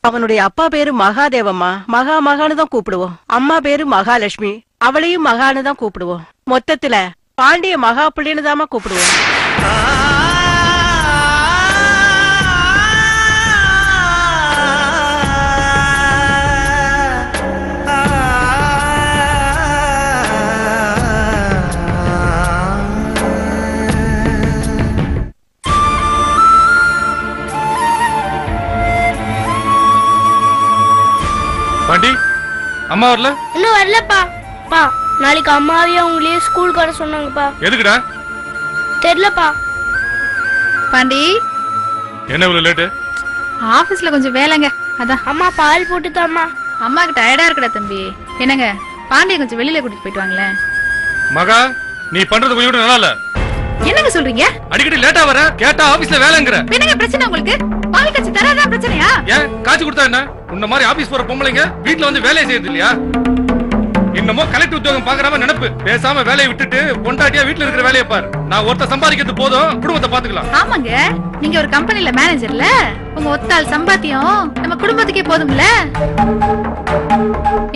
அவனுடைய அப்பா பேரு மகாதேவம்மா. மகான்னு தான் கூப்பிடுவோம். அம்மா பேரு மகாலட்சுமி. அவளையும் மகான்னு தான் கூப்பிடுவோம். மொத்தத்துல பாண்டிய மகா பிள்ளைன்னு தாமா கூப்பிடுவோம். பாண்டி, அம்மா வரல? இன்னும் வரலப்பா. பா, நாளைக்கு அம்மாவையும் உங்களையும் ஸ்கூலுக்கு வர சொன்னாங்கப்பா. எதுக்குடா? தெரியலப்பா. பாண்டி, என்ன இவ்வளவு லேட்டு? ஆபீஸ்ல கொஞ்சம் வேலைங்க, அதான். அம்மா பால் போட்டுதாம்மா. அம்மாக்கு டயர்டா இருக்குடா தம்பி. என்னங்க, பாண்டிய கொஞ்சம் வெளியில கூட்டிட்டு போயிட்டு வாங்களேன். மகா, நீ பண்றது கொஞ்சம் கூட நல்லா இல்ல. என்னங்க சொல்றீங்க? அடிக்கடி லேட்டா வர, கேட்டா ஆபீஸ்ல வேலைங்கற. என்னங்க பிரச்சனை உங்களுக்கு? பால் காய்ச்சி தரதா பிரச்சனையா? ஏன் காய்ச்சி கொடுத்தா என்ன? உன்ன மாதிரி ஆபீஸ் போற பொம்பளைங்க வீட்ல வந்து வேலைய செய்யறது இல்லையா? இன்னமும் கலெக்டர் உத்தியோகம் பாக்குறாம நினைப்பு. பேசாம வேலையை விட்டுட்டு பொண்டாட்டியா வீட்ல இருக்கிற வேலையை பாரு. நான் ஒருத்த சம்பாதிக்கிறது போதும், குடும்பத்தை பாத்துக்கலாம். ஆமாங்க, நீங்க ஒரு கம்பெனில மேனேஜர்ல, உங்க ஒத்தாள் சம்பாத்தியம் நம்ம குடும்பத்துக்கே போதும்ல.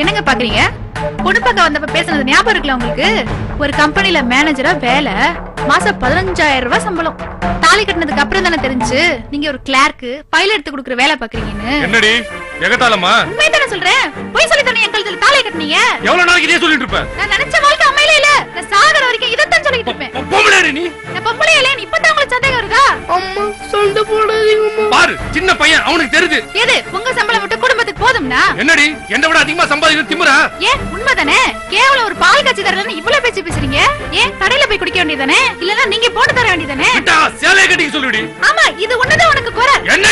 என்னங்க பாக்குறீங்க? பொண்ணு பார்க்க வந்தப்ப பேசுனது ஞாபகம் இருக்குல்ல உங்களுக்கு? ஒரு கம்பெனில மேனேஜரா வேலை, மாசம் 15,000 ரூபாய் சம்பளம். தாலி கட்டினதுக்கு அப்புறம் தானே தெரிஞ்சு நீங்க ஒரு கிளார்க்கு பைல எடுத்து கொடுக்குற வேலை பாக்குறீங்கன்னு. என்னடி எகத்தாலமா? உண்மையை தானே சொல்றேன். போய் சொல்லி தானே என் கழுத்துல தாலி கட்டினீங்க. எவ்வளவு நாளைக்கு இதே சொல்லிட்டு இருப்ப? நான் நினைச்ச வாழ்க்கை அமையல இல்ல. நான் சாகர வரைக்கும் இதத்தான் சொல்லிட்டு இருப்பேன். பொம்பளையா நீ? நான் பொம்பளையா இல்ல, இப்பதான் உங்களுக்கு சந்தேகம் வருதா? அம்மா சொல்ல போடாதீங்கம்மா. பாரு, சின்ன பையன், அவனுக்கு தெரியுது. எது உங்க சம்பளம் மட்டும் குடும்பத்துக்கு போதும்னா? என்னடி என்னை விட அதிகமா சம்பாதிக்கிறது திமிரா? ஏன் உண்மைதானே? கேவலம் ஒரு பால் காய்ச்சி தரலன்னு இவ்வளவு பேச்சு பேசுறீங்க. ஏன் கடையில போய் குடிக்க வேண்டியதானே? இல்லனா நீங்க போட்டு தர வேண்டியதானே? சேலை கட்டிக்க சொல்லுடி. ஆமா, இது ஒண்ணுதான் உனக்கு குறை. என்ன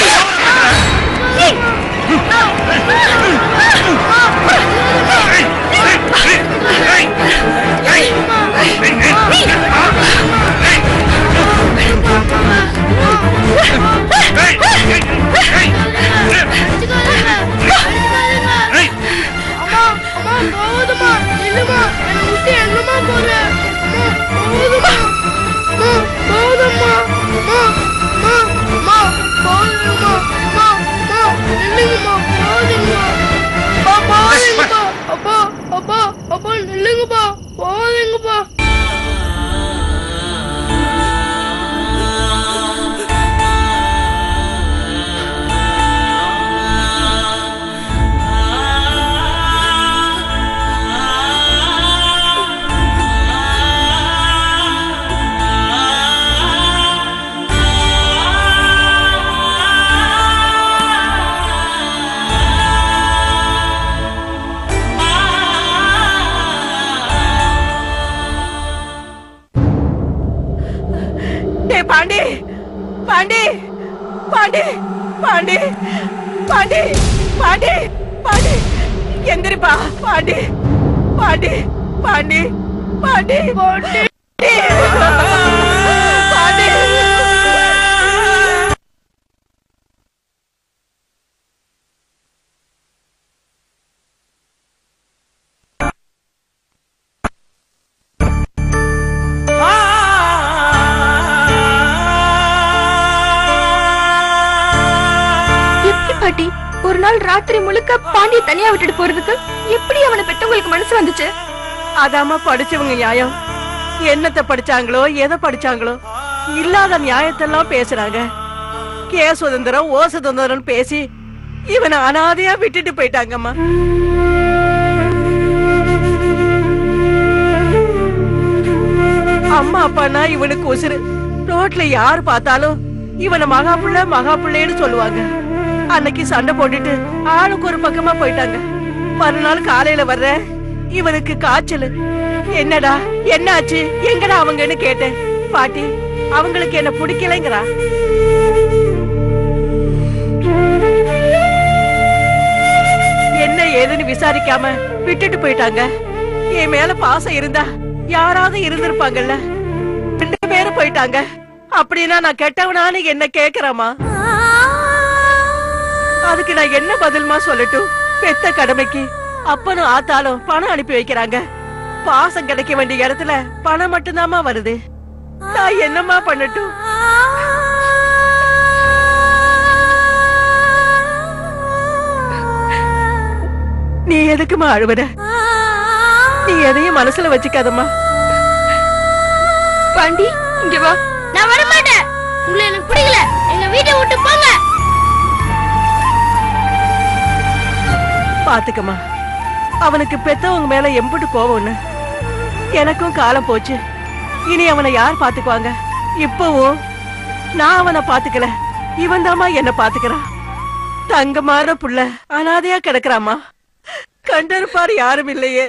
பாண்டி பாண்டி பாண்டி பாண்டி பாண்டி பாண்டி பாண்டி எந்திரிப்பா. பாண்டி பாண்டி பாண்டி பாண்டி பாண்டி பாண்டி. பாட்டி, ஒரு நாள் ராத்திரி முழுக்க பாண்டிய தனியா விட்டுட்டு போறதுக்கு எப்படி அவனை பெத்தவங்களுக்கு மனசு வந்துச்சு? அதாம படிச்சவங்க நியாயம். என்னத்தை படிச்சாங்களோ எதை படிச்சாங்களோ இல்லாத நியாயத்தெல்லாம் பேசுறாங்க. கே சுதந்திரம் ஓ சுதந்திரம் பேசி இவனை அனாதையா விட்டுட்டு போயிட்டாங்கம்மா. அம்மா அப்பானா இவனுக்கு உசுறு. ரோட்ல யாரு பார்த்தாலும் இவனை மகா பிள்ளைன்னு சொல்லுவாங்க. அன்னைக்கு சண்டை போட்டுட்டு ஆளுக்கு ஒரு பக்கமா போயிட்டாங்க. மறுநாள் காலையில வர்ற இவனுக்கு காய்ச்சல். என்னடா என்னாச்சு எங்கடா அவங்கன்னு கேட்டேன். பாட்டி அவங்களுக்கு என்ன பிடிக்கலைங்கிறா. என்ன ஏதுன்னு விசாரிக்காம விட்டுட்டு போயிட்டாங்க. என் மேல பாசம் இருந்தா யாராவது இருந்திருப்பாங்கல்ல. 2 பேரும் போயிட்டாங்க. அப்படின்னா நான் கெட்டவனான்னு என்ன கேக்குறாமா? அதுக்கு நான் என்ன பதில்மா சொல்லட்டும்? பெத்த கடமைக்கு அப்பனும் ஆத்தாலும் பணம் அனுப்பி வைக்கிறாங்க. பாசம் கிடைக்க வேண்டிய இடத்துல பணம் மட்டும்தாமா வருது. நான் என்னமா பண்ணட்டும்? நீ எதுக்குமா அழுவற? நீ எதையும் மனசுல வச்சுக்காதம்மா. பாண்டி இங்க வா. நான் வர மாட்டேன். உங்களை எனக்கு பிடிக்கல. எங்க வீட்டை விட்டு போங்க. பாத்துக்கம்மா, அவனுக்கு பெத்தவங்க மேல எம்புட்டு கோவம்னு. எனக்கும் காலம் போச்சு. இனி அவனை யார் பாத்துக்குவாங்க? இப்பவும் நான் அவனை பாத்துக்கல, இவன் தாமா என்ன பாத்துக்கிறான். தங்கமான புள்ள அனாதையா கிடக்குறாமா. கண்டிருப்பாரு யாரும் இல்லையே.